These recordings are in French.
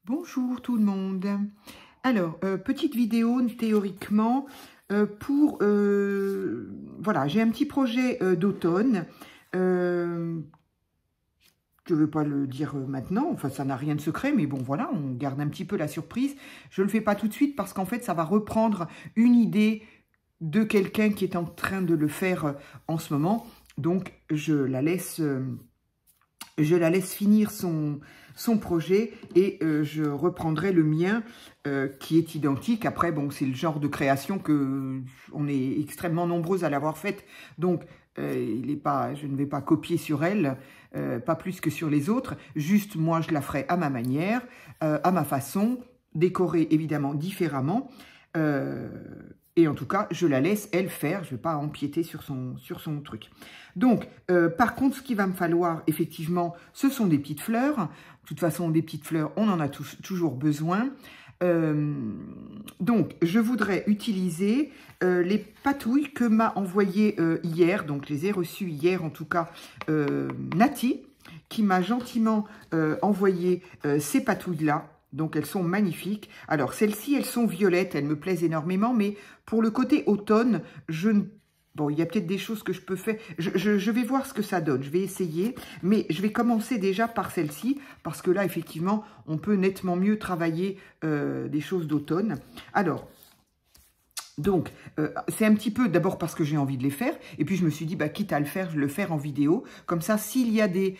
Bonjour tout le monde. Alors, petite vidéo théoriquement voilà, j'ai un petit projet d'automne. Je ne veux pas le dire maintenant, enfin ça n'a rien de secret, mais bon voilà, on garde un petit peu la surprise. Je ne le fais pas tout de suite parce qu'en fait ça va reprendre une idée de quelqu'un qui est en train de le faire en ce moment. Donc je la laisse finir son projet et je reprendrai le mien qui est identique. Après, bon, c'est le genre de création que on est extrêmement nombreuses à l'avoir faite. Donc, je ne vais pas copier sur elle, pas plus que sur les autres. Juste, moi, je la ferai à ma manière, à ma façon, décorée évidemment différemment. Et en tout cas, je la laisse, elle, faire. Je ne vais pas empiéter sur son truc. Donc, par contre, ce qu'il va me falloir, effectivement, ce sont des petites fleurs. De toute façon, des petites fleurs, on en a toujours besoin. Donc, je voudrais utiliser les patouilles que m'a envoyées hier. Donc, je les ai reçues hier, en tout cas, Nati, qui m'a gentiment envoyé ces patouilles-là. Donc, elles sont magnifiques. Alors, celles-ci, elles sont violettes. Elles me plaisent énormément. Mais pour le côté automne, bon, il y a peut-être des choses que je peux faire. Je vais voir ce que ça donne. Je vais essayer. Mais je vais commencer déjà par celle-ci. Parce que là, effectivement, on peut nettement mieux travailler des choses d'automne. Alors, donc, c'est un petit peu, d'abord parce que j'ai envie de les faire, et puis je me suis dit, bah, quitte à le faire, je vais le faire en vidéo. Comme ça, s'il y a des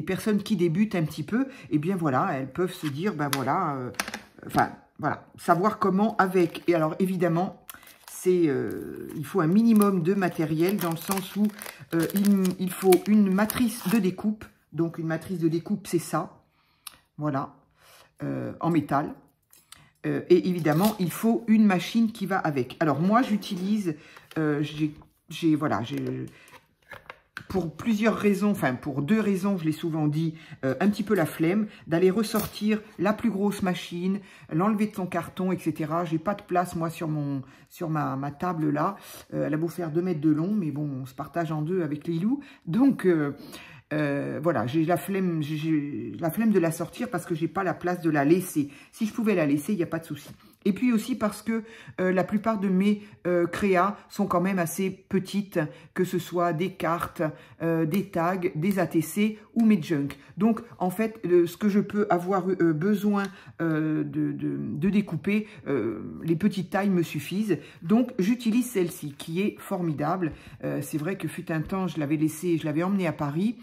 personnes qui débutent un petit peu, eh bien voilà, elles peuvent se dire, ben voilà, enfin, voilà, savoir comment avec. Et alors, évidemment, il faut un minimum de matériel, dans le sens où il faut une matrice de découpe. Donc, une matrice de découpe, c'est ça, voilà, en métal. Et évidemment, il faut une machine qui va avec. Alors, moi, j'utilise, pour plusieurs raisons, enfin, pour deux raisons, je l'ai souvent dit, un petit peu la flemme, d'aller ressortir la plus grosse machine, l'enlever de son carton, etc. J'ai pas de place, moi, sur ma table, là. Elle a beau faire 2 mètres de long, mais bon, on se partage en deux avec les loups. Donc, voilà, j'ai la flemme de la sortir parce que j'ai pas la place de la laisser. Si je pouvais la laisser, il n'y a pas de souci. Et puis aussi parce que la plupart de mes créas sont quand même assez petites, que ce soit des cartes, des tags, des ATC ou mes junk. Donc, en fait, ce que je peux avoir besoin de découper, les petites tailles me suffisent. Donc, j'utilise celle-ci qui est formidable. C'est vrai que fut un temps, je l'avais emmenée à Paris.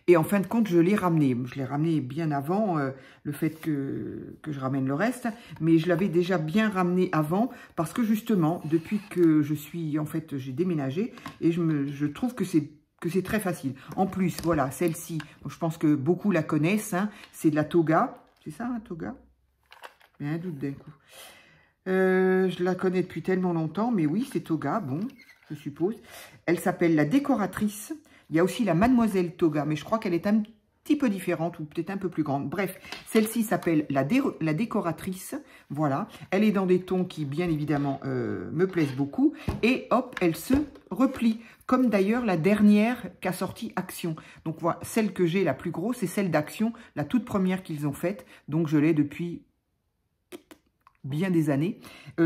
Et en fin de compte, je l'ai ramené. Je l'ai ramené bien avant le fait que je ramène le reste. Mais je l'avais déjà bien ramené avant parce que justement, depuis que j'ai déménagé et je trouve que c'est très facile. En plus, voilà, celle-ci, je pense que beaucoup la connaissent. Hein, c'est de la Toga. C'est ça, un Toga? J'ai un doute d'un coup. Je la connais depuis tellement longtemps, mais oui, c'est Toga, bon, je suppose. Elle s'appelle la Décoratrice. Il y a aussi la Mademoiselle Toga, mais je crois qu'elle est un petit peu différente ou peut-être un peu plus grande. Bref, celle-ci s'appelle la Décoratrice. Voilà, elle est dans des tons qui, bien évidemment, me plaisent beaucoup. Et hop, elle se replie, comme d'ailleurs la dernière qu'a sorti Action. Donc voilà, celle que j'ai la plus grosse, c'est celle d'Action, la toute première qu'ils ont faite. Donc je l'ai depuis bien des années.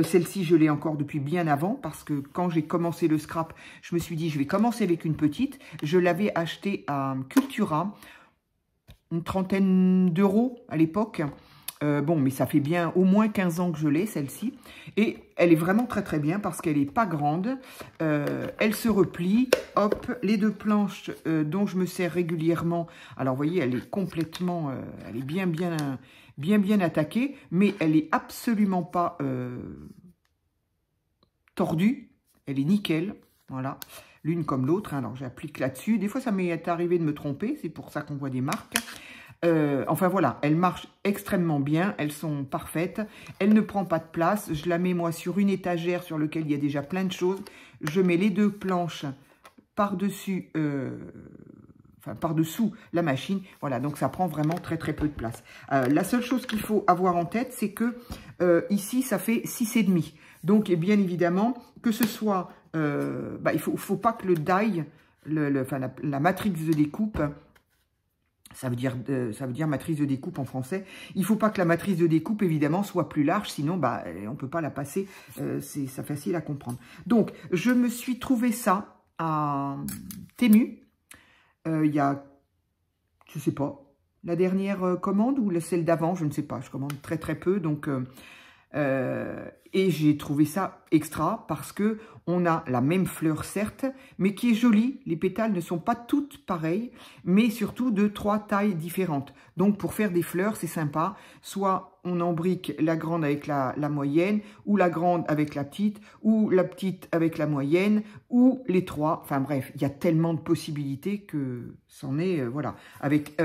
Celle-ci, je l'ai encore depuis bien avant, parce que quand j'ai commencé le scrap, je me suis dit, je vais commencer avec une petite. Je l'avais achetée à Cultura, une 30aine d'euros à l'époque. Bon, mais ça fait bien au moins 15 ans que je l'ai, celle-ci. Et elle est vraiment très très bien, parce qu'elle n'est pas grande. Elle se replie. Hop, les deux planches dont je me sers régulièrement. Alors, vous voyez, elle est complètement... elle est bien attaquée, mais elle est absolument pas tordue. Elle est nickel, voilà, l'une comme l'autre. Hein. Alors, j'applique là-dessus. Des fois, ça m'est arrivé de me tromper, c'est pour ça qu'on voit des marques. Enfin, voilà, elles marchent extrêmement bien, elles sont parfaites. Elle ne prend pas de place. Je la mets, moi, sur une étagère sur laquelle il y a déjà plein de choses. Je mets les deux planches par-dessus... par-dessous la machine. Voilà, donc ça prend vraiment très très peu de place. La seule chose qu'il faut avoir en tête, c'est que ici, ça fait 6,5. Donc, bien évidemment, que ce soit... il faut pas que le die, la matrice de découpe, Ça veut dire matrice de découpe en français. Il ne faut pas que la matrice de découpe, évidemment, soit plus large, sinon bah, on ne peut pas la passer. C'est facile à comprendre. Donc, je me suis trouvé ça à Temu. Il y a, je ne sais pas, la dernière commande ou celle d'avant, je ne sais pas. Je commande très très peu, donc... et j'ai trouvé ça extra parce que on a la même fleur certes, mais qui est jolie. Les pétales ne sont pas toutes pareilles, mais surtout de 3 tailles différentes. Donc pour faire des fleurs, c'est sympa. Soit on embrique la grande avec la moyenne, ou la grande avec la petite, ou la petite avec la moyenne, ou les 3. Enfin bref, il y a tellement de possibilités que c'en est, voilà. Avec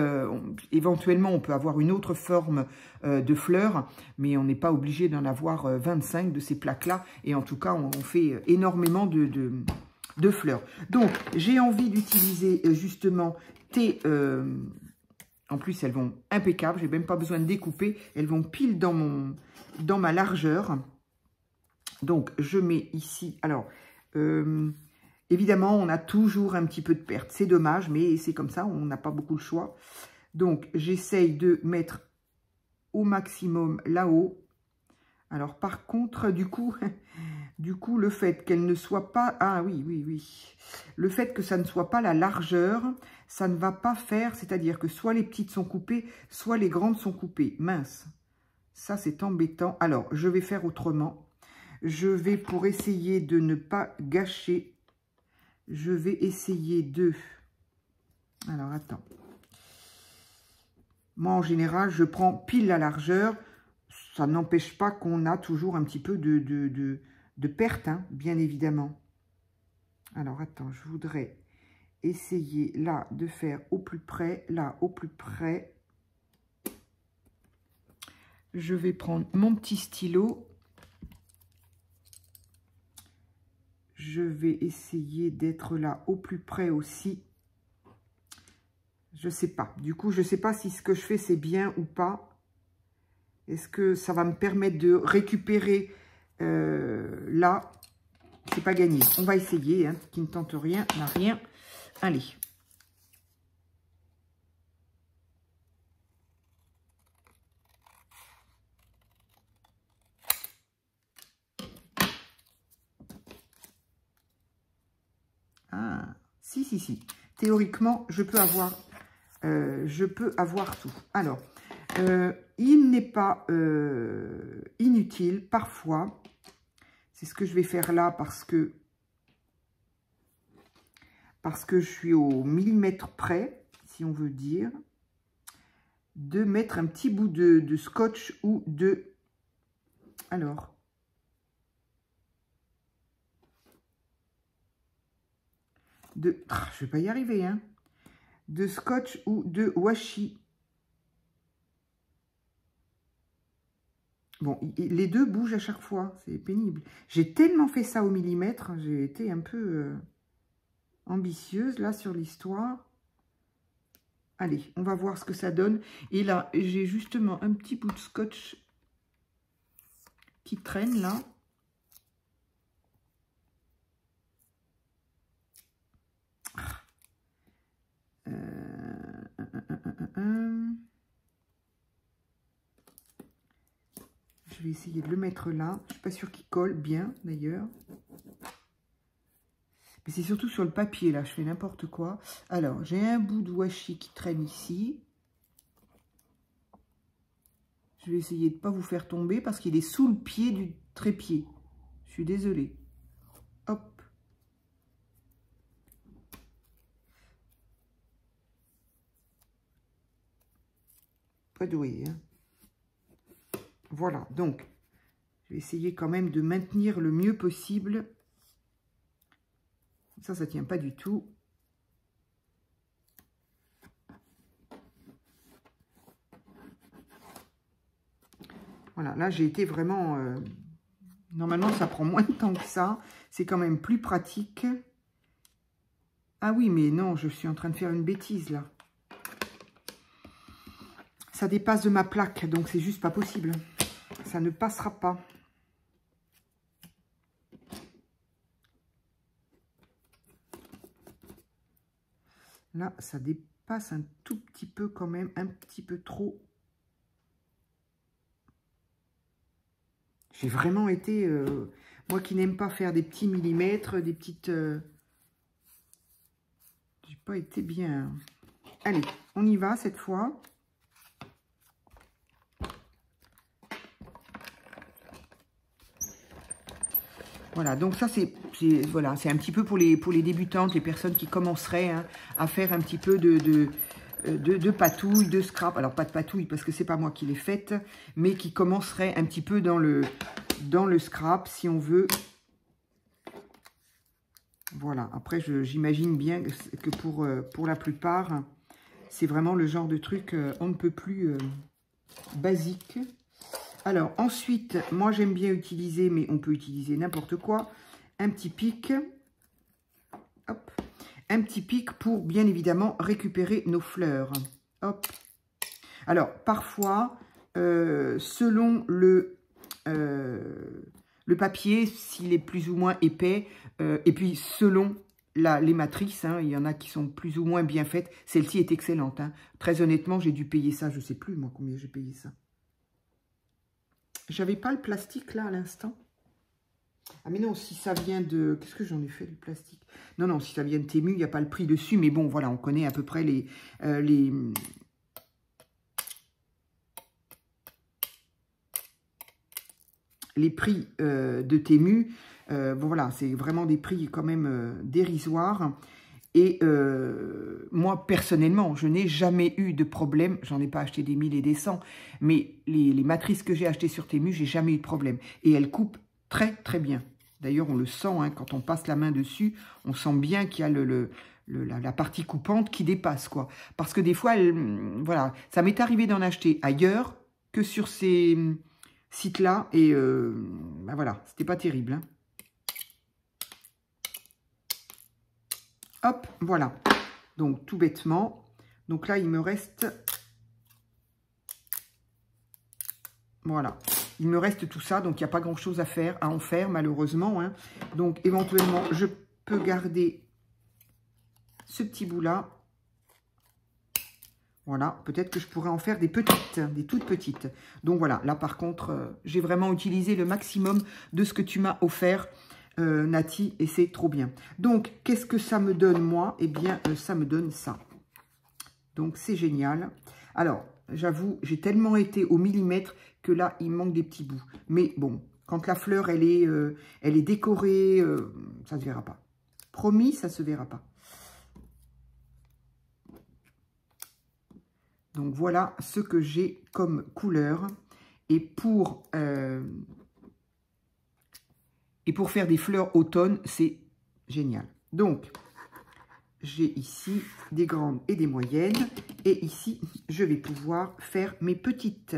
éventuellement, on peut avoir une autre forme de fleurs, mais on n'est pas obligé d'en avoir 25 de ces plaques-là. Et en tout cas, on fait énormément de fleurs. Donc, j'ai envie d'utiliser justement en plus, elles vont impeccables. J'ai même pas besoin de découper. Elles vont pile dans ma largeur. Donc, je mets ici... Alors, évidemment, on a toujours un petit peu de perte. C'est dommage, mais c'est comme ça. On n'a pas beaucoup le choix. Donc, j'essaye de mettre au maximum là-haut. Alors, par contre, du coup, le fait qu'elle ne soit pas... Ah oui. Le fait que ça ne soit pas la largeur, ça ne va pas faire... C'est-à-dire que soit les petites sont coupées, soit les grandes sont coupées. Mince. Ça, c'est embêtant. Alors, je vais faire autrement. Je vais, pour essayer de ne pas gâcher, je vais essayer de... Alors, attends. Moi, en général, je prends pile la largeur. Ça n'empêche pas qu'on a toujours un petit peu de perte, hein, bien évidemment. Alors, attends, je voudrais essayer là de faire au plus près, là au plus près. Je vais prendre mon petit stylo. Je vais essayer d'être là au plus près aussi. Je sais pas. Du coup, je sais pas si ce que je fais, c'est bien ou pas. Est-ce que ça va me permettre de récupérer là? C'est pas gagné. On va essayer. Hein, qui ne tente rien n'a rien. Allez. Ah, si. Théoriquement, je peux avoir tout. Alors, il n'est pas inutile, parfois, c'est ce que je vais faire là parce que je suis au millimètre près, si on veut dire, de mettre un petit bout de scotch ou de... Alors... je vais pas y arriver, hein. De scotch ou de washi. Bon, les deux bougent à chaque fois, c'est pénible. J'ai tellement fait ça au millimètre, j'ai été un peu ambitieuse là sur l'histoire. Allez, on va voir ce que ça donne. Et là, j'ai justement un petit bout de scotch qui traîne là. Je vais essayer de le mettre là. Je ne suis pas sûre qu'il colle bien, d'ailleurs. Mais c'est surtout sur le papier, là. Je fais n'importe quoi. Alors, j'ai un bout de washi qui traîne ici. Je vais essayer de ne pas vous faire tomber parce qu'il est sous le pied du trépied. Je suis désolée. Hop. Pas doué, hein. Voilà, donc, je vais essayer quand même de maintenir le mieux possible. Ça ne tient pas du tout. Voilà, là, j'ai été vraiment... Normalement, ça prend moins de temps que ça. C'est quand même plus pratique. Ah oui, mais non, je suis en train de faire une bêtise, là. Ça dépasse de ma plaque, donc c'est juste pas possible. Ça ne passera pas. Là, ça dépasse. passe un tout petit peu quand même, un petit peu trop. J'ai vraiment été, moi qui n'aime pas faire des petits millimètres, des petites... j'ai pas été bien. Allez, on y va cette fois. Voilà, donc ça c'est voilà, un petit peu pour les débutantes, les personnes qui commenceraient hein, à faire un petit peu de patouille, de scrap. Alors pas de patouille parce que c'est pas moi qui l'ai faite, mais qui commenceraient un petit peu dans le scrap si on veut. Voilà, après j'imagine bien que pour la plupart, c'est vraiment le genre de truc on ne peut plus basique. Alors, ensuite, moi, j'aime bien utiliser, mais on peut utiliser n'importe quoi, un petit pic. Hop. Un petit pic pour, bien évidemment, récupérer nos fleurs. Hop. Alors, parfois, selon le papier, s'il est plus ou moins épais, et puis selon les matrices, hein, il y en a qui sont plus ou moins bien faites. Celle-ci est excellente. Hein. Très honnêtement, j'ai dû payer ça, je ne sais plus, moi, combien j'ai payé ça. J'avais pas le plastique là à l'instant. Ah mais non, si ça vient de... Qu'est-ce que j'en ai fait du plastique? Non, non, si ça vient de Temu, il n'y a pas le prix dessus. Mais bon, voilà, on connaît à peu près les prix de Temu. Bon, voilà, c'est vraiment des prix quand même dérisoires. Et moi, personnellement, je n'ai jamais eu de problème. J'en ai pas acheté des 1000 et des 100. Mais les matrices que j'ai achetées sur Temu, j'ai jamais eu de problème. Et elles coupent très, très bien. D'ailleurs, on le sent, hein, quand on passe la main dessus, on sent bien qu'il y a la partie coupante qui dépasse, quoi. Parce que des fois, voilà, ça m'est arrivé d'en acheter ailleurs que sur ces sites-là. Et ben voilà, c'était pas terrible, hein. Hop, voilà. Donc, tout bêtement. Donc là, il me reste... Voilà. Il me reste tout ça. Donc, il n'y a pas grand-chose à en faire, malheureusement. Hein. Donc, éventuellement, je peux garder ce petit bout-là. Voilà. Peut-être que je pourrais en faire des petites, des toutes petites. Donc, voilà. Là, par contre, j'ai vraiment utilisé le maximum de ce que tu m'as offert, Nati, et c'est trop bien. Donc, qu'est-ce que ça me donne, moi? Eh bien, ça me donne ça. Donc, c'est génial. Alors, j'avoue, j'ai tellement été au millimètre que là, il manque des petits bouts. Mais bon, quand la fleur, elle est décorée, ça ne se verra pas. Promis, ça ne se verra pas. Donc, voilà ce que j'ai comme couleur. Et pour faire des fleurs automne, c'est génial. Donc, j'ai ici des grandes et des moyennes. Et ici, je vais pouvoir faire mes petites.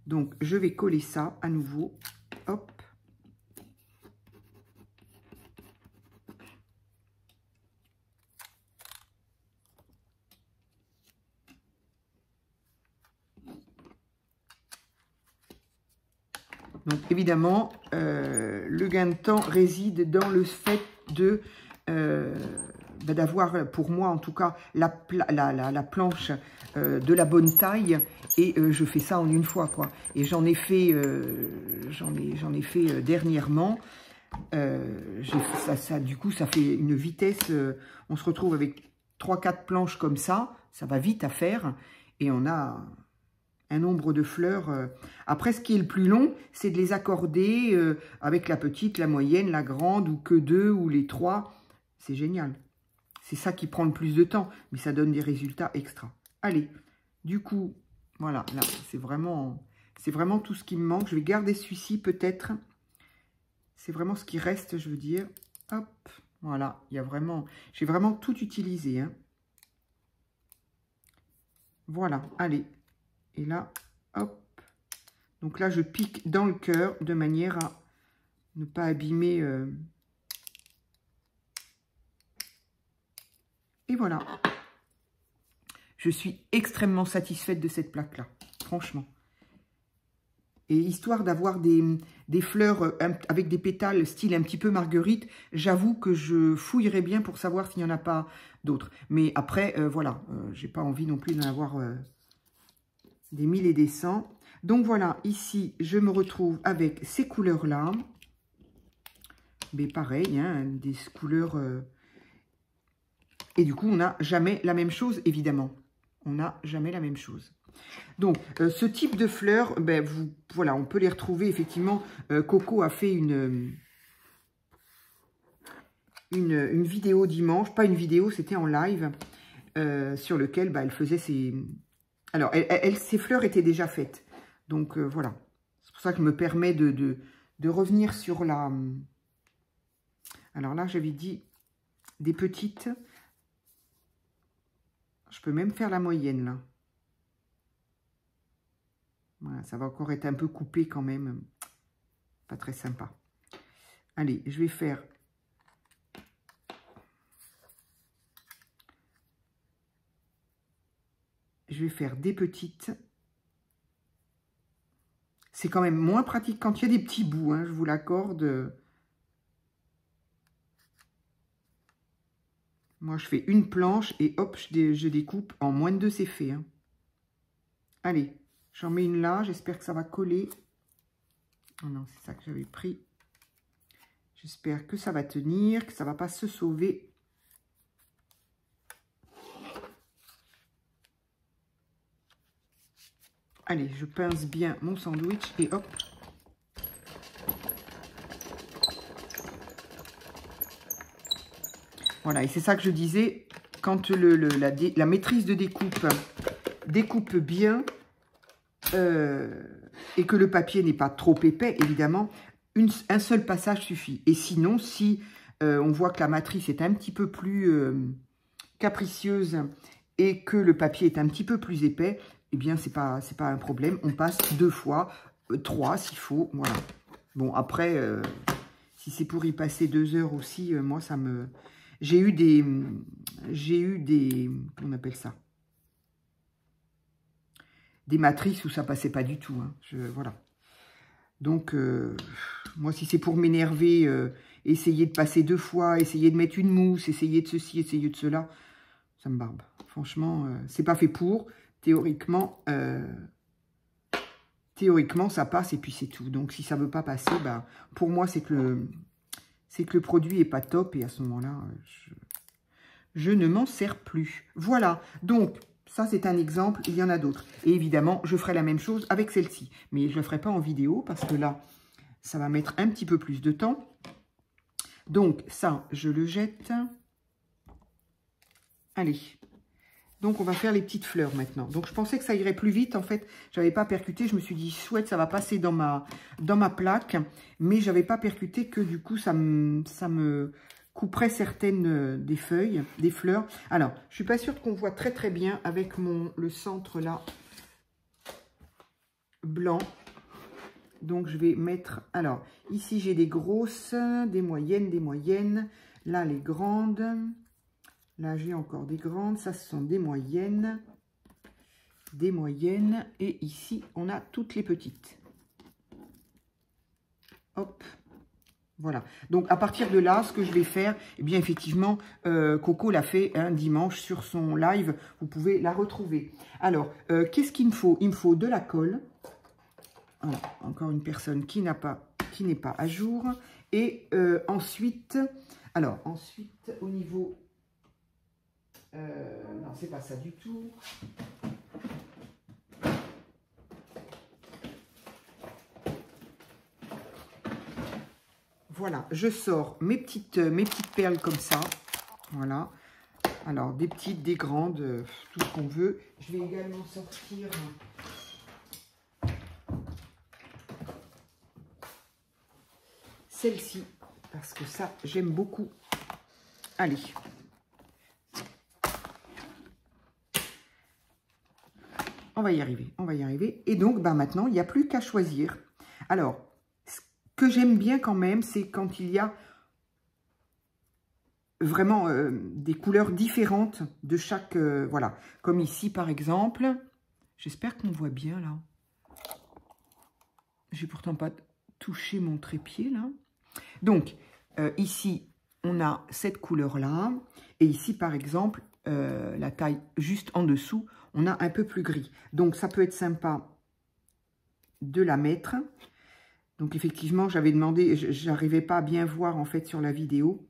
Donc, je vais coller ça à nouveau. Hop. Donc, évidemment, le gain de temps réside dans le fait de d'avoir, pour moi en tout cas, la planche de la bonne taille. Et je fais ça en une fois, quoi. Et j'en ai fait, dernièrement. Du coup, ça fait une vitesse. On se retrouve avec 3-4 planches comme ça. Ça va vite à faire. Et on a un nombre de fleurs. Après, ce qui est le plus long, c'est de les accorder avec la petite, la moyenne, la grande, ou que 2, ou les 3. C'est génial. C'est ça qui prend le plus de temps, mais ça donne des résultats extra. Allez, du coup, voilà, là, c'est vraiment tout ce qui me manque. Je vais garder celui-ci peut-être. C'est vraiment ce qui reste, je veux dire. Hop, voilà, il y a vraiment... J'ai vraiment tout utilisé, hein. Voilà, allez. Et là, hop. Donc là, je pique dans le cœur de manière à ne pas abîmer... Et voilà. Je suis extrêmement satisfaite de cette plaque-là, franchement. Et histoire d'avoir des fleurs avec des pétales style un petit peu marguerite, j'avoue que je fouillerais bien pour savoir s'il n'y en a pas d'autres. Mais après, voilà, j'ai pas envie non plus d'en avoir des 1000 et des 100. Donc voilà, ici, je me retrouve avec ces couleurs-là. Mais pareil, hein, des couleurs... Et du coup, on n'a jamais la même chose, évidemment. On n'a jamais la même chose. Donc, ce type de fleurs, ben, voilà, on peut les retrouver, effectivement. Coco a fait une vidéo dimanche. Pas une vidéo, c'était en live, sur lequel ben, elle faisait ses... Alors, ses fleurs étaient déjà faites. Donc, voilà. C'est pour ça que je me permets de revenir sur la... Alors là, j'avais dit des petites. Je peux même faire la moyenne, là. Voilà, ça va encore être un peu coupé quand même. Pas très sympa. Allez, je vais faire... des petites. C'est quand même moins pratique quand il y a des petits bouts, hein, je vous l'accorde. Moi, je fais une planche et hop, je découpe. En moins de 2, c'est fait. Hein. Allez, j'en mets une là. J'espère que ça va coller. Oh non, c'est ça que j'avais pris. J'espère que ça va tenir, que ça ne va pas se sauver. Allez, je pince bien mon sandwich et hop. Voilà, et c'est ça que je disais, quand la maîtrise de découpe bien et que le papier n'est pas trop épais, évidemment, un seul passage suffit. Et sinon, si on voit que la matrice est un petit peu plus capricieuse et que le papier est un petit peu plus épais, eh bien, c'est pas un problème. On passe 2 fois, 3 s'il faut, voilà. Bon, après, si c'est pour y passer 2 heures aussi, moi, ça me... J'ai eu des, on appelle ça, des matrices où ça passait pas du tout. Hein. Voilà. Donc, moi, si c'est pour m'énerver, essayer de passer 2 fois, essayer de mettre une mousse, essayer de ceci, essayer de cela, ça me barbe. Franchement, c'est pas fait pour. Théoriquement, ça passe et puis c'est tout. Donc, si ça veut pas passer, bah, pour moi, c'est que le produit est pas top et à ce moment-là, je ne m'en sers plus. Voilà, donc ça c'est un exemple, il y en a d'autres. Et évidemment, je ferai la même chose avec celle-ci. Mais je ne le ferai pas en vidéo parce que là, ça va mettre un petit peu plus de temps. Donc ça, je le jette. Allez. Donc, on va faire les petites fleurs maintenant. Donc, je pensais que ça irait plus vite. En fait, je n'avais pas percuté. Je me suis dit, chouette, ça va passer dans ma plaque. Mais je n'avais pas percuté que du coup, ça me couperait certaines des feuilles, des fleurs. Alors, je ne suis pas sûre qu'on voit très très bien avec le centre là, blanc. Donc, je vais mettre... Alors, ici, j'ai des grosses, des moyennes. Là, les grandes... Là, j'ai encore des grandes. Ça, ce sont des moyennes. Et ici, on a toutes les petites. Hop. Voilà. Donc, à partir de là, ce que je vais faire, eh bien, effectivement, Coco l'a fait un dimanche sur son live. Vous pouvez la retrouver. Alors, qu'est-ce qu'il me faut? Il me faut de la colle. Voilà. Encore une personne qui n'est pas à jour. Et ensuite, au niveau... non, c'est pas ça du tout. Voilà, je sors mes petites perles comme ça. Voilà. Alors, des petites, des grandes, tout ce qu'on veut. Je vais également sortir celle-ci, parce que ça, j'aime beaucoup. Allez. On va y arriver. Et donc, bah, maintenant, il n'y a plus qu'à choisir. Alors, ce que j'aime bien quand même, c'est quand il y a vraiment des couleurs différentes de chaque... voilà, comme ici, par exemple. J'espère qu'on voit bien, là. j'ai pourtant pas touché mon trépied, là. Donc, ici, on a cette couleur-là. Et ici, par exemple, la taille juste en dessous, on a un peu plus gris. Donc, ça peut être sympa de la mettre. Donc, effectivement, j'avais demandé, j'arrivais pas à bien voir, en fait, sur la vidéo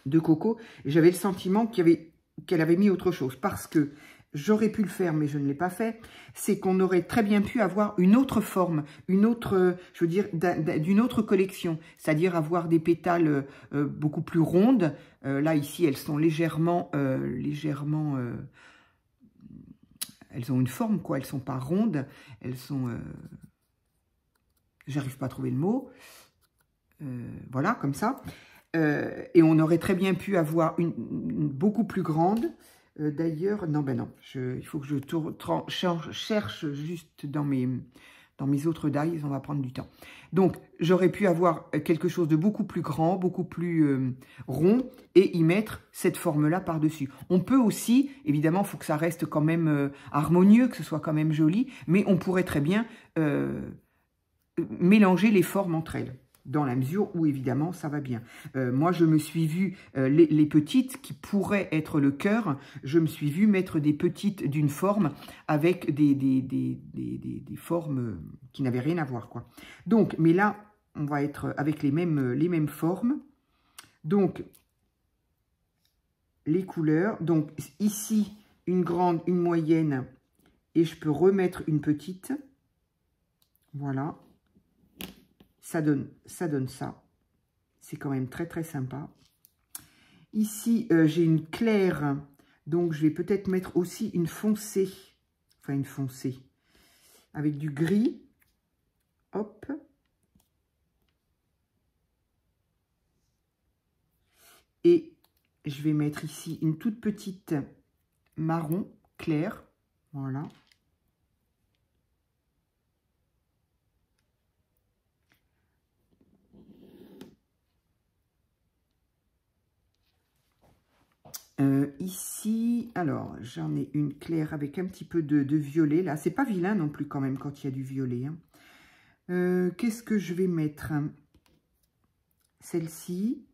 de Coco. Et j'avais le sentiment qu'elle avait mis autre chose. Parce que j'aurais pu le faire, mais je ne l'ai pas fait. C'est qu'on aurait très bien pu avoir une autre forme, une autre, je veux dire, d'une autre collection. C'est-à-dire avoir des pétales beaucoup plus rondes. Là, ici, elles sont légèrement, elles ont une forme, quoi. Elles sont pas rondes. Elles sont, j'arrive pas à trouver le mot. Voilà, comme ça. Et on aurait très bien pu avoir une beaucoup plus grande. D'ailleurs, non, ben non, il faut que je cherche juste dans mes autres dies, on va prendre du temps. Donc, j'aurais pu avoir quelque chose de beaucoup plus grand, beaucoup plus rond, et y mettre cette forme-là par-dessus. On peut aussi, évidemment, il faut que ça reste quand même harmonieux, que ce soit quand même joli, mais on pourrait très bien mélanger les formes entre elles. Dans la mesure où, évidemment, ça va bien. Moi, je me suis vue, les petites qui pourraient être le cœur, je me suis vue mettre des petites d'une forme avec des formes qui n'avaient rien à voir, quoi. Donc, mais là, on va être avec les mêmes formes. Donc, les couleurs. Donc, ici, une grande, une moyenne, et je peux remettre une petite. Voilà. Ça donne ça. C'est quand même très, très sympa. Ici, j'ai une claire. Donc, je vais peut-être mettre aussi une foncée. Enfin, une foncée. Avec du gris. Hop. Et je vais mettre ici une toute petite marron clair. Voilà. Ici, alors, j'en ai une claire avec un petit peu de violet. Là, c'est pas vilain non plus quand même quand il y a du violet. Hein. Qu'est-ce que je vais mettre? Celle-ci.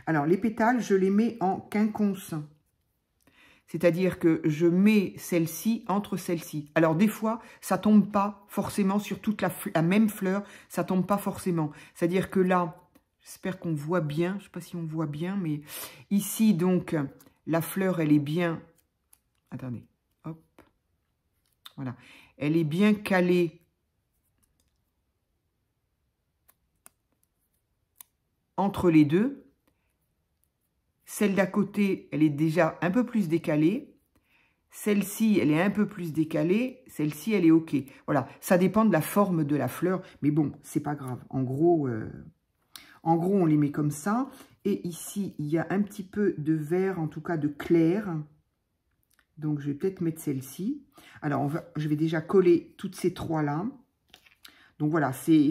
Alors, les pétales, je les mets en quinconce. C'est-à-dire que je mets celle-ci entre celle-ci. Alors, des fois, ça tombe pas forcément sur toute la même fleur. Ça tombe pas forcément. C'est-à-dire que là... J'espère qu'on voit bien. Je ne sais pas si on voit bien, mais ici, donc, la fleur, elle est bien... Attendez, hop. Voilà. Elle est bien calée entre les deux. Celle d'à côté, elle est déjà un peu plus décalée. Celle-ci, elle est un peu plus décalée. Celle-ci, elle est OK. Voilà. Ça dépend de la forme de la fleur. Mais bon, c'est pas grave. En gros... on les met comme ça. Et ici, il y a un petit peu de vert, en tout cas de clair. Donc, je vais peut-être mettre celle-ci. Alors, je vais déjà coller toutes ces trois-là. Donc, voilà, c'est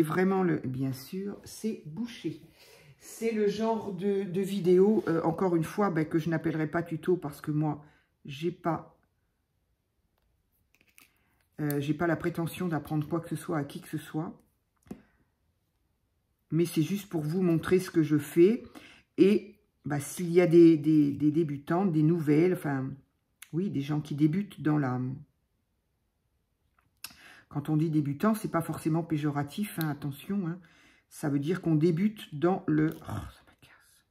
vraiment le... Bien sûr, c'est bouché. C'est le genre de vidéo, encore une fois, que je n'appellerai pas tuto parce que moi, j'ai pas la prétention d'apprendre quoi que ce soit à qui que ce soit. Mais c'est juste pour vous montrer ce que je fais. Et s'il y a des débutants, des nouvelles, enfin, oui, des gens qui débutent dans la... Quand on dit débutant, c'est pas forcément péjoratif, hein, attention. Hein. Ça veut dire qu'on débute dans le... Oh, ça me casse.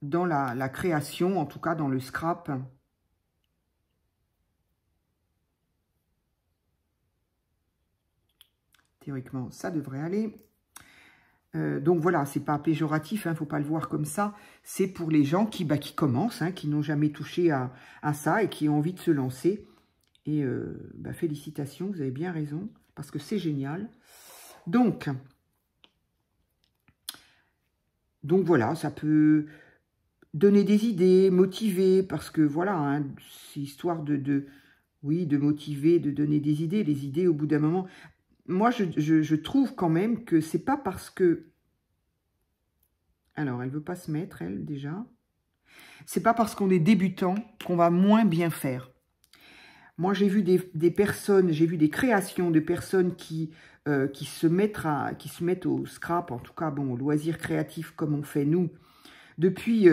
Dans la création, en tout cas dans le scrap. Théoriquement, ça devrait aller. Donc voilà, c'est pas péjoratif, hein, faut pas le voir comme ça. C'est pour les gens qui commencent, hein, qui n'ont jamais touché à ça et qui ont envie de se lancer. Et félicitations, vous avez bien raison, parce que c'est génial. Donc voilà, ça peut donner des idées, motiver, parce que voilà, hein, c'est histoire de motiver, de donner des idées. Les idées, au bout d'un moment... Moi, je trouve quand même que c'est pas parce que Alors, elle veut pas se mettre, elle, déjà. C'est pas parce qu'on est débutant qu'on va moins bien faire. Moi, j'ai vu des personnes, j'ai vu des créations de personnes qui se mettent au scrap, en tout cas, bon, au loisir créatif comme on fait nous, depuis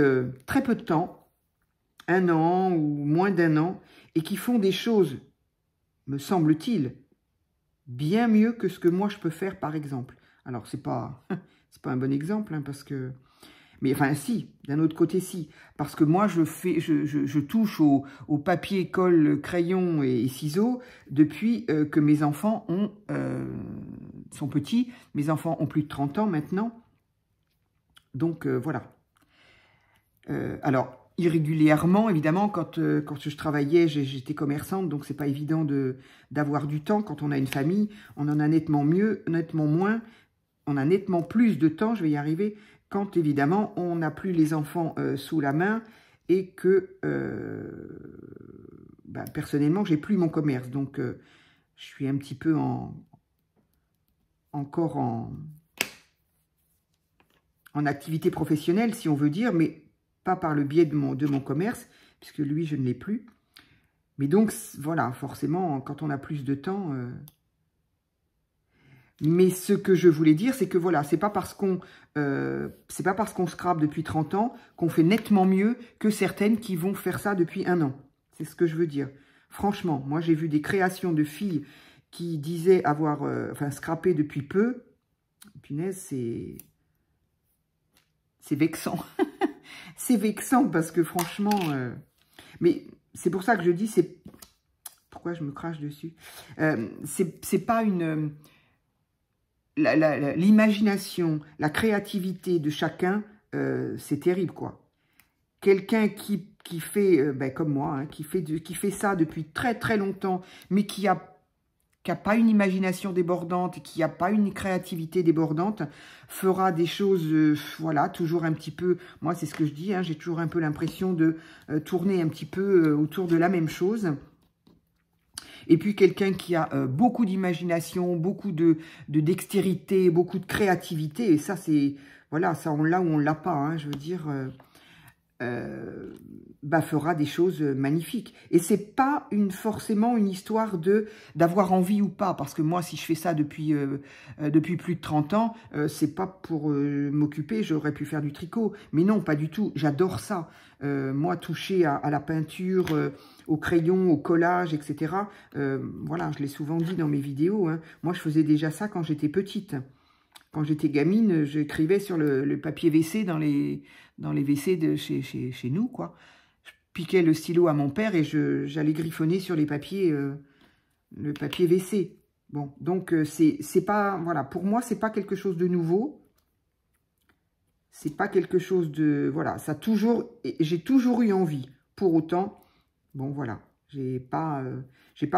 très peu de temps, 1 an ou moins d'1 an, et qui font des choses, me semble-t-il, bien mieux que ce que moi je peux faire, par exemple. Alors, c'est pas un bon exemple, hein, parce que... Mais enfin, si, d'un autre côté, si. Parce que moi, je touche au papier, colle, crayon et ciseaux depuis que mes enfants sont petits. Mes enfants ont plus de 30 ans maintenant. Donc, voilà. Alors, irrégulièrement, évidemment, quand je travaillais, j'étais commerçante, donc c'est pas évident d'avoir du temps. Quand on a une famille, on en a nettement moins, on a nettement plus de temps, je vais y arriver, quand évidemment on n'a plus les enfants sous la main et que personnellement j'ai plus mon commerce. Donc je suis un petit peu encore en activité professionnelle, si on veut dire, mais pas par le biais de mon commerce, puisque lui je ne l'ai plus. Mais donc voilà, forcément, quand on a plus de temps... Mais ce que je voulais dire, c'est que voilà, c'est pas parce qu'on scrape depuis 30 ans qu'on fait nettement mieux que certaines qui vont faire ça depuis 1 an. C'est ce que je veux dire. Franchement, moi j'ai vu des créations de filles qui disaient avoir scrapé depuis peu. Punaise, c'est vexant. C'est vexant parce que franchement... Mais c'est pour ça que je dis, c'est... Pourquoi je me crache dessus? C'est pas une... L'imagination, la créativité de chacun, c'est terrible, quoi. Quelqu'un qui fait, comme moi, hein, qui fait ça depuis très très longtemps, mais qui a pas une imagination débordante, qui a pas une créativité débordante, fera des choses, voilà, toujours un petit peu, moi c'est ce que je dis, hein, j'ai toujours un peu l'impression de tourner un petit peu autour de la même chose. Et puis quelqu'un qui a beaucoup d'imagination, beaucoup de dextérité, beaucoup de créativité. Et ça, c'est... Voilà, ça, on l'a ou on l'a pas, hein, je veux dire... fera des choses magnifiques. Et c'est pas forcément une histoire d'avoir envie ou pas. Parce que moi, si je fais ça depuis plus de 30 ans, c'est pas pour m'occuper, j'aurais pu faire du tricot. Mais non, pas du tout. J'adore ça. Moi, toucher à la peinture, au crayon, au collage, etc. Voilà, je l'ai souvent dit dans mes vidéos. Hein. Moi, je faisais déjà ça quand j'étais petite. Quand j'étais gamine, j'écrivais sur le papier WC dans les WC de chez nous, quoi. Je piquais le stylo à mon père et j'allais griffonner sur le papier WC. Bon, donc c'est pas, voilà, pour moi, c'est pas quelque chose de nouveau. C'est pas quelque chose de, voilà, j'ai toujours eu envie. Pour autant, bon, voilà, j'ai pas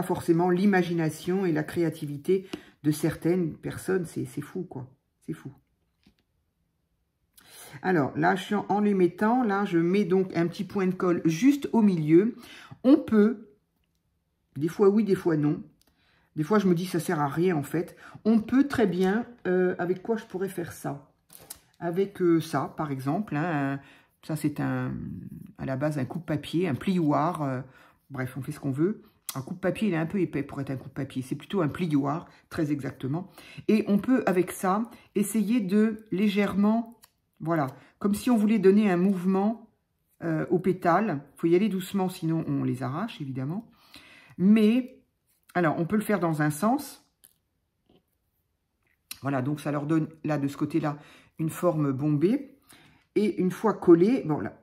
forcément l'imagination et la créativité de certaines personnes. C'est fou, quoi. C'est fou. Alors, là, je suis en les mettant. Là, je mets donc un petit point de colle juste au milieu. On peut, des fois oui, des fois non. Des fois, je me dis, ça sert à rien, en fait. On peut très bien, avec quoi je pourrais faire ça? Avec ça, par exemple. Hein, ça, c'est à la base un coupe-papier, un plioir. Bref, on fait ce qu'on veut. Un coupe-papier, il est un peu épais pour être un coupe-papier. C'est plutôt un plioir, très exactement. Et on peut, avec ça, essayer de légèrement, voilà, comme si on voulait donner un mouvement aux pétales. Il faut y aller doucement, sinon on les arrache, évidemment. Mais, alors, on peut le faire dans un sens. Voilà, donc ça leur donne, là, de ce côté-là, une forme bombée. Et une fois collé, bon, là,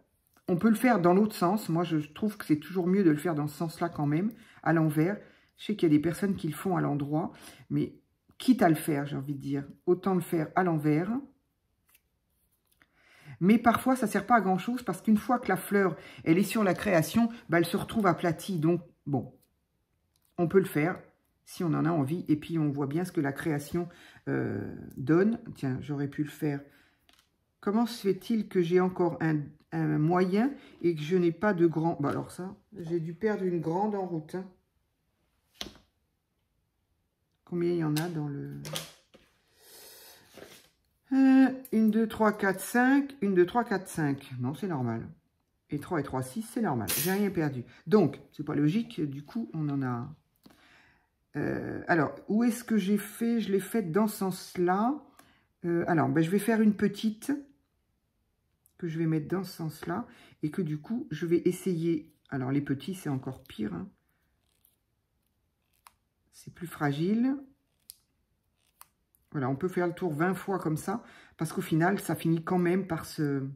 on peut le faire dans l'autre sens. Moi, je trouve que c'est toujours mieux de le faire dans ce sens-là quand même, à l'envers. Je sais qu'il y a des personnes qui le font à l'endroit, mais quitte à le faire, j'ai envie de dire, autant le faire à l'envers. Mais parfois, ça ne sert pas à grand-chose parce qu'une fois que la fleur, elle est sur la création, elle se retrouve aplatie. Donc, bon, on peut le faire si on en a envie. Et puis, on voit bien ce que la création donne. Tiens, j'aurais pu le faire. Comment se fait-il que j'ai encore un moyen et que je n'ai pas de grand... Bah alors ça, j'ai dû perdre une grande en route. Hein. Combien il y en a dans le... 1, 2, 3, 4, 5. 1, 2, 3, 4, 5. Non, c'est normal. Et 3 et 3, 6, c'est normal. J'ai rien perdu. Donc, c'est pas logique. Du coup, on en a... alors, où est-ce que j'ai fait? Je l'ai fait dans ce sens-là. Alors, ben, je vais faire une petite que je vais mettre dans ce sens-là. Et que du coup, je vais essayer... Alors, les petits, c'est encore pire. Hein. C'est plus fragile. Voilà, on peut faire le tour 20 fois comme ça. Parce qu'au final, ça finit quand même par se...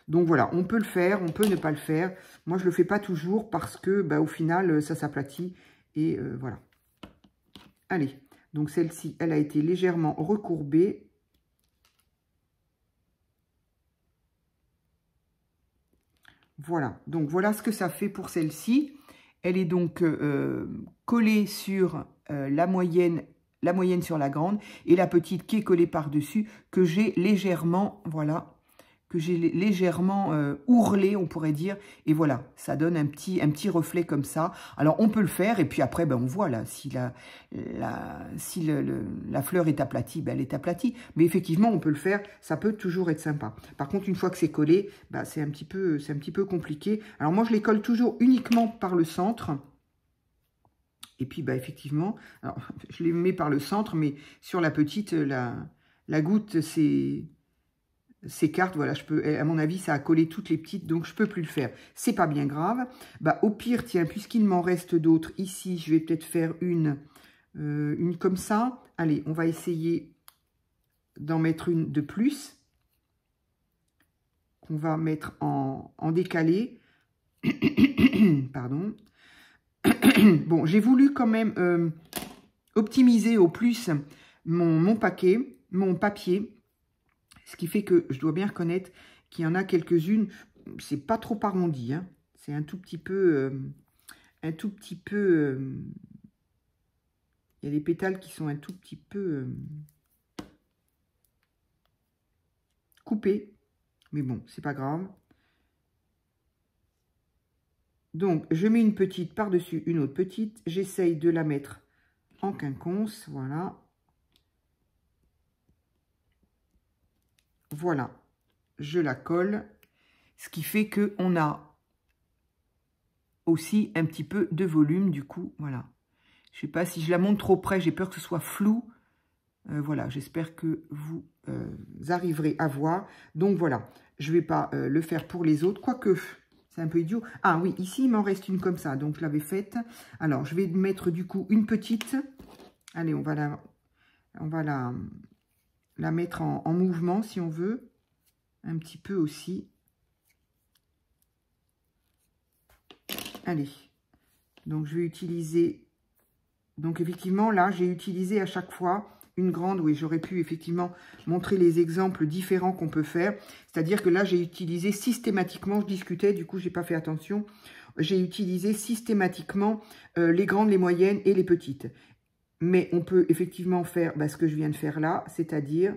Donc voilà, on peut le faire, on peut ne pas le faire. Moi, je ne le fais pas toujours parce que, bah, au final, ça s'aplatit. Et voilà. Allez, donc celle-ci, elle a été légèrement recourbée. Voilà, donc voilà ce que ça fait pour celle-ci. Elle est donc collée sur la moyenne sur la grande. Et la petite qui est collée par-dessus, que j'ai légèrement, voilà... que j'ai légèrement ourlé, on pourrait dire. Et voilà, ça donne un petit reflet comme ça. Alors, on peut le faire. Et puis après, ben, on voit là, si la fleur est aplatie, ben, elle est aplatie. Mais effectivement, on peut le faire. Ça peut toujours être sympa. Par contre, une fois que c'est collé, ben, c'est un petit peu compliqué. Alors, moi, je les colle toujours uniquement par le centre. Et puis, bah, effectivement, alors, je les mets par le centre, mais sur la petite, la goutte, s'écarte, voilà, je peux, à mon avis, ça a collé toutes les petites, donc je peux plus le faire. C'est pas bien grave. Bah, au pire, tiens, puisqu'il m'en reste d'autres, ici, je vais peut-être faire une comme ça. Allez, on va essayer d'en mettre une de plus, qu'on va mettre en décalé. Pardon. Bon, j'ai voulu quand même optimiser au plus mon papier. Ce qui fait que je dois bien reconnaître qu'il y en a quelques-unes, c'est pas trop arrondi, hein. C'est un tout petit peu... il y a des pétales qui sont un tout petit peu coupés. Mais bon, c'est pas grave. Donc, je mets une petite par-dessus une autre petite. J'essaye de la mettre en quinconce, voilà. Voilà. Je la colle, ce qui fait que on a aussi un petit peu de volume, du coup, voilà. Je sais pas si je la montre trop près, j'ai peur que ce soit flou. Voilà, j'espère que vous arriverez à voir. Donc voilà, je vais pas le faire pour les autres, quoique c'est un peu idiot. Ah oui, ici il m'en reste une comme ça, donc je l'avais faite. Alors, je vais mettre du coup une petite. Allez, on va la mettre en mouvement si on veut. Un petit peu aussi. Allez, donc je vais utiliser, donc effectivement là j'ai utilisé à chaque fois une grande, oui j'aurais pu effectivement montrer les exemples différents qu'on peut faire, c'est-à-dire que là j'ai utilisé systématiquement, je discutais, du coup j'ai pas fait attention, j'ai utilisé systématiquement les grandes, les moyennes et les petites. Mais on peut effectivement faire ce que je viens de faire là, c'est-à-dire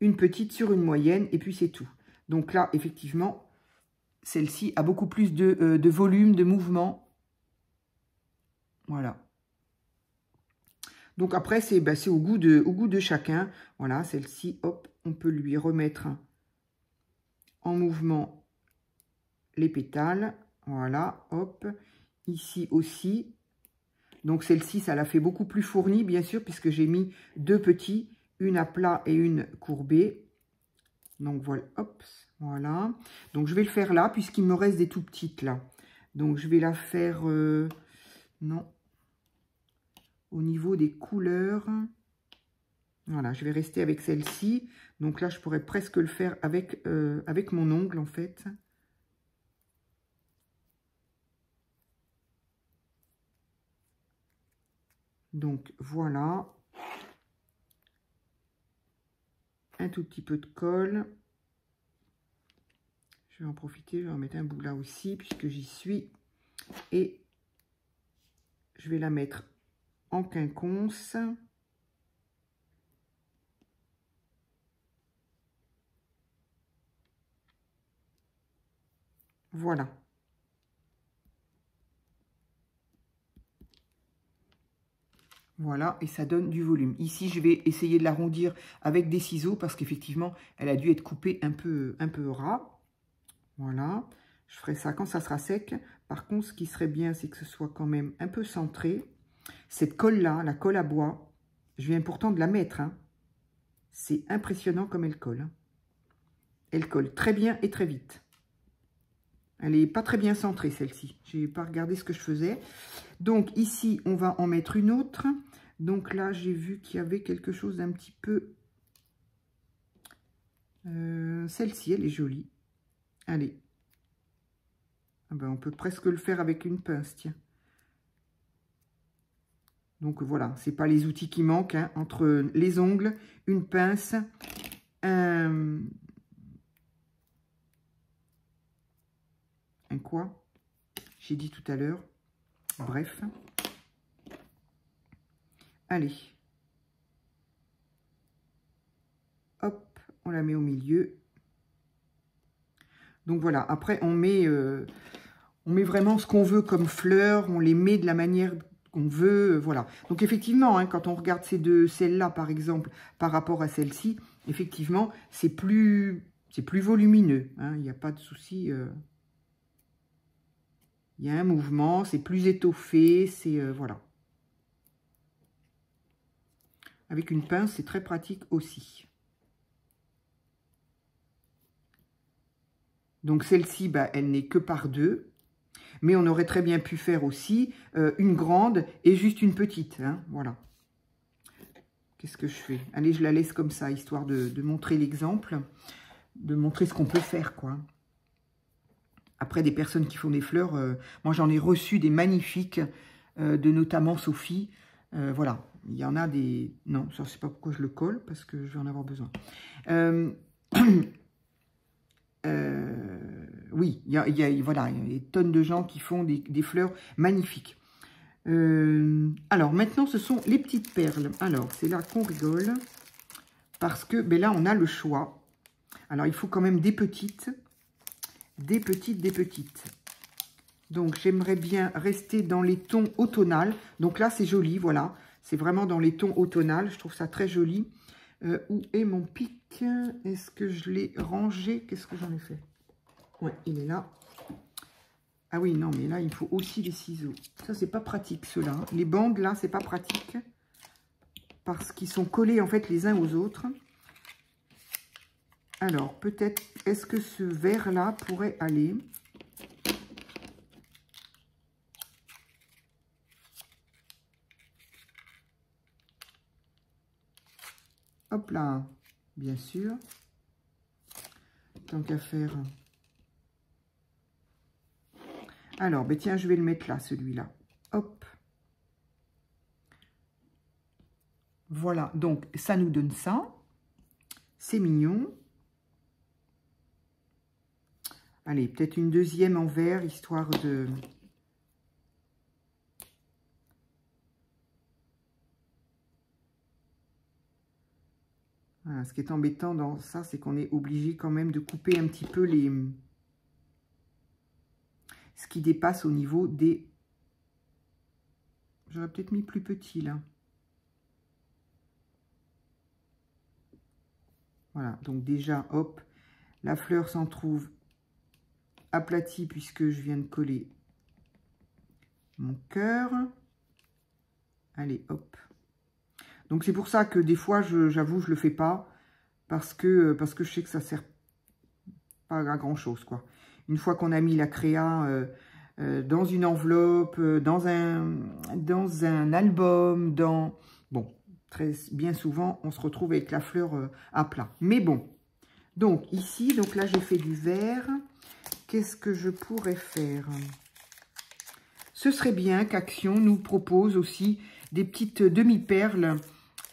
une petite sur une moyenne et puis c'est tout. Donc là effectivement, celle-ci a beaucoup plus de volume, de mouvement. Voilà. Donc après, c'est au goût de chacun. Voilà, celle-ci, hop, on peut lui remettre en mouvement les pétales. Voilà, hop. Ici aussi. Donc celle-ci, ça l'a fait beaucoup plus fournie, bien sûr, puisque j'ai mis deux petits, une à plat et une courbée. Donc voilà, hop, voilà. Donc je vais le faire là, puisqu'il me reste des tout petites là. Donc je vais la faire, non, au niveau des couleurs. Voilà, je vais rester avec celle-ci. Donc là, je pourrais presque le faire avec mon ongle, en fait. Donc voilà. Un tout petit peu de colle. Je vais en profiter, je vais en mettre un bout là aussi, puisque j'y suis. Et je vais la mettre en quinconce. Voilà. Voilà, et ça donne du volume. Ici, je vais essayer de l'arrondir avec des ciseaux parce qu'effectivement, elle a dû être coupée un peu ras. Voilà, je ferai ça quand ça sera sec. Par contre, ce qui serait bien, c'est que ce soit quand même un peu centré. Cette colle-là, la colle à bois, je viens pourtant de la mettre. Hein. C'est impressionnant comme elle colle. Elle colle très bien et très vite. Elle n'est pas très bien centrée, celle-ci. Je n'ai pas regardé ce que je faisais. Donc, ici, on va en mettre une autre. Donc là, j'ai vu qu'il y avait quelque chose d'un petit peu... celle-ci, elle est jolie. Allez. Ah ben, on peut presque le faire avec une pince, tiens. Donc voilà, c'est pas les outils qui manquent. Hein. Entre les ongles, une pince, un quoi? J'ai dit tout à l'heure. Bref. Allez. Hop, on la met au milieu. Donc voilà, après on met vraiment ce qu'on veut comme fleurs, on les met de la manière qu'on veut, voilà. Donc effectivement, hein, quand on regarde celle-là par exemple, par rapport à celle-ci, effectivement, c'est plus volumineux, hein, il n'y a pas de souci. Il y a un mouvement, c'est plus étoffé, c'est voilà. Avec une pince, c'est très pratique aussi. Donc celle-ci, bah, elle n'est que par deux. Mais on aurait très bien pu faire aussi une grande et juste une petite. Hein, voilà. Qu'est-ce que je fais? Allez, je la laisse comme ça, histoire de montrer l'exemple. De montrer ce qu'on peut faire, quoi. Après, des personnes qui font des fleurs, moi j'en ai reçu des magnifiques, de notamment Sophie. Voilà, il y en a des... Non, ça, je ne sais pas pourquoi je le colle, parce que je vais en avoir besoin. Oui, voilà, il y a des tonnes de gens qui font des fleurs magnifiques. Alors, maintenant, ce sont les petites perles. Alors, c'est là qu'on rigole, parce que ben là, on a le choix. Alors, il faut quand même des petites. Des petites. Donc, j'aimerais bien rester dans les tons automnales. Donc là, c'est joli, voilà. C'est vraiment dans les tons automnales. Je trouve ça très joli. Où est mon pic? Est-ce que je l'ai rangé? Qu'est-ce que j'en ai fait? Ouais, il est là. Ah oui, non, mais là, il faut aussi les ciseaux. Ça, c'est pas pratique, ceux-là. Hein. Les bandes, là, c'est pas pratique. Parce qu'ils sont collés, en fait, les uns aux autres. Alors, peut-être, est-ce que ce vert-là pourrait aller? Hop là, bien sûr. Tant qu'à faire. Alors, ben tiens, je vais le mettre là, celui-là. Hop. Voilà, donc ça nous donne ça. C'est mignon. Allez, peut-être une deuxième en vert, histoire de... Voilà, ce qui est embêtant dans ça, c'est qu'on est obligé quand même de couper un petit peu les... ce qui dépasse au niveau des... J'aurais peut-être mis plus petit, là. Voilà, donc déjà, hop, la fleur s'en trouve aplatie puisque je viens de coller mon cœur. Allez, hop. Donc, c'est pour ça que des fois, j'avoue, je le fais pas parce que je sais que ça sert pas à grand-chose, quoi. Une fois qu'on a mis la créa dans une enveloppe, dans un album, dans... Bon, très bien souvent, on se retrouve avec la fleur à plat. Mais bon, donc ici, donc là, j'ai fait du vert. Qu'est-ce que je pourrais faire? Ce serait bien qu'Action nous propose aussi des petites demi-perles,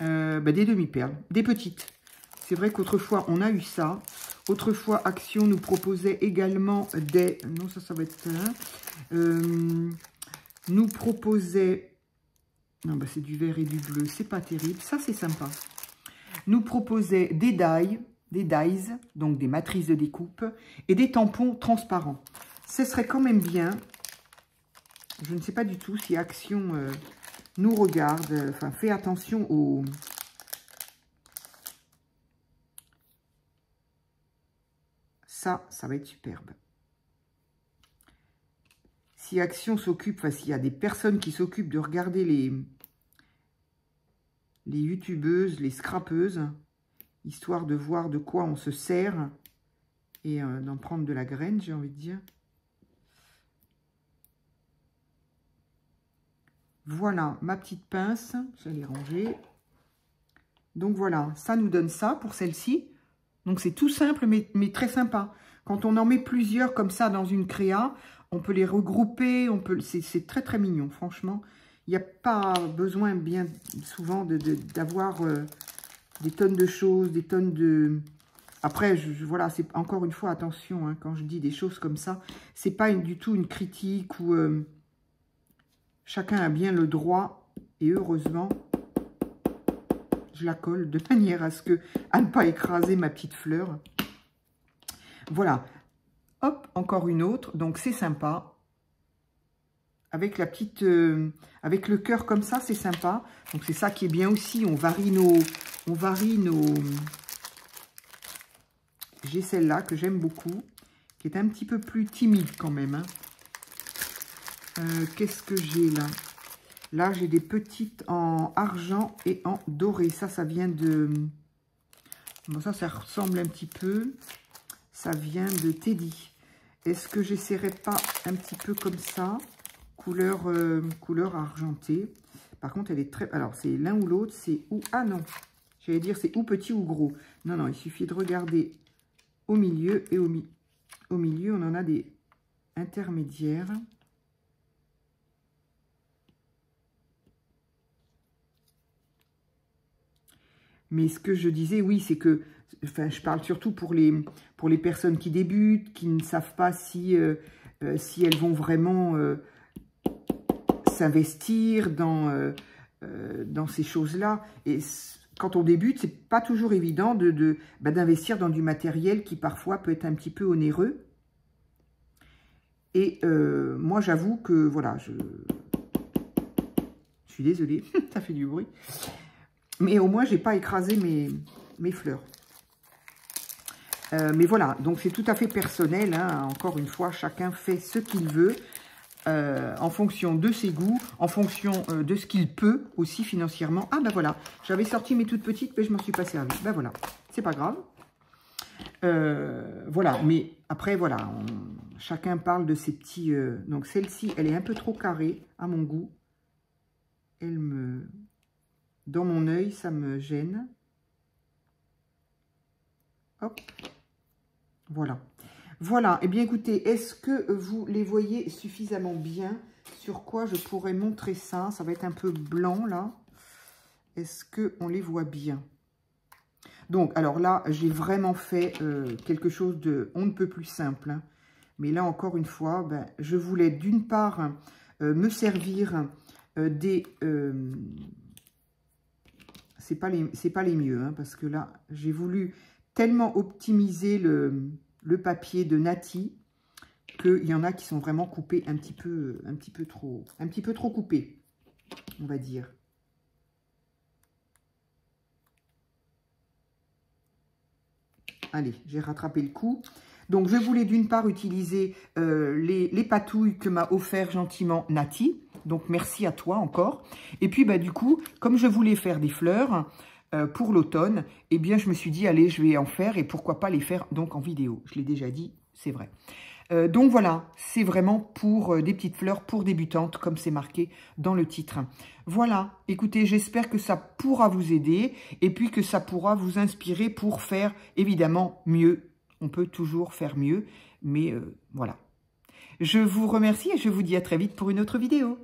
des demi-perles, des petites. C'est vrai qu'autrefois, on a eu ça. Autrefois, Action nous proposait également des... Non, ça va être ça. Nous proposait... Non, bah, c'est du vert et du bleu. C'est pas terrible. Ça, c'est sympa. Nous proposait des dies, donc des matrices de découpe, et des tampons transparents. Ce serait quand même bien. Je ne sais pas du tout si Action nous regarde. Enfin, fais attention aux... Ça va être superbe. Si Action s'occupe, enfin, s'il y a des personnes qui s'occupent de regarder les youtubeuses, les scrapeuses, histoire de voir de quoi on se sert et d'en prendre de la graine, j'ai envie de dire. Voilà ma petite pince, je vais les ranger. Donc voilà, ça nous donne ça pour celle-ci. Donc c'est tout simple mais très sympa. Quand on en met plusieurs comme ça dans une créa, on peut les regrouper, c'est très très mignon, franchement. Il n'y a pas besoin bien souvent d'avoir des tonnes de choses, des tonnes de... Après, voilà, c'est encore une fois, attention, hein, quand je dis des choses comme ça, c'est pas du tout une critique où chacun a bien le droit, et heureusement, je la colle de manière à ne pas écraser ma petite fleur. Voilà. Hop, encore une autre. Donc, c'est sympa. Avec la petite... avec le cœur comme ça, c'est sympa. Donc, c'est ça qui est bien aussi. On varie nos... J'ai celle-là que j'aime beaucoup, qui est un petit peu plus timide quand même. Hein. Qu'est-ce que j'ai là? Là, j'ai des petites en argent et en doré. Ça vient de... Bon, ça ressemble un petit peu. Ça vient de Teddy. Est-ce que j'essaierai pas un petit peu comme ça? Couleur argentée. Par contre, elle est très... Alors, c'est l'un ou l'autre. C'est où... Ah non. J'allais dire, c'est ou petit ou gros. Non, non, il suffit de regarder au milieu. Et au milieu, on en a des intermédiaires. Mais ce que je disais, oui, c'est que, enfin, je parle surtout pour les personnes qui débutent, qui ne savent pas si elles vont vraiment s'investir dans ces choses-là. Et quand on débute, c'est pas toujours évident d'investir dans du matériel qui parfois peut être un petit peu onéreux. Et moi, j'avoue que, voilà, je suis désolée, ça fait du bruit. Mais au moins, j'ai pas écrasé mes fleurs. Mais voilà, donc c'est tout à fait personnel. Hein. Encore une fois, chacun fait ce qu'il veut en fonction de ses goûts, en fonction de ce qu'il peut aussi financièrement. Ah ben voilà, j'avais sorti mes toutes petites, mais je m'en suis pas servi. Ben voilà, c'est pas grave. Voilà, mais après, voilà, chacun parle de ses petits... donc celle-ci, elle est un peu trop carrée à mon goût. Elle me... Dans mon œil, ça me gêne. Hop. Voilà. Voilà. Eh bien, écoutez, est-ce que vous les voyez suffisamment bien? Sur quoi je pourrais montrer ça? Ça va être un peu blanc, là. Est-ce qu'on les voit bien? Donc, alors là, j'ai vraiment fait quelque chose de... On ne peut plus simple. Hein. Mais là, encore une fois, ben, je voulais d'une part me servir des... c'est pas les mieux, hein, parce que là, j'ai voulu tellement optimiser le papier de Nati qu'il y en a qui sont vraiment coupés un petit peu trop coupés, on va dire. Allez, j'ai rattrapé le coup. Donc, je voulais d'une part utiliser les patouilles que m'a offert gentiment Nati. Donc, merci à toi encore. Et puis, bah, du coup, comme je voulais faire des fleurs pour l'automne, eh bien, je me suis dit, allez, je vais en faire et pourquoi pas les faire donc en vidéo. Je l'ai déjà dit, c'est vrai. Donc, voilà, c'est vraiment pour des petites fleurs pour débutantes, comme c'est marqué dans le titre. Voilà, écoutez, j'espère que ça pourra vous aider et puis que ça pourra vous inspirer pour faire, évidemment, mieux. On peut toujours faire mieux, mais voilà. Je vous remercie et je vous dis à très vite pour une autre vidéo.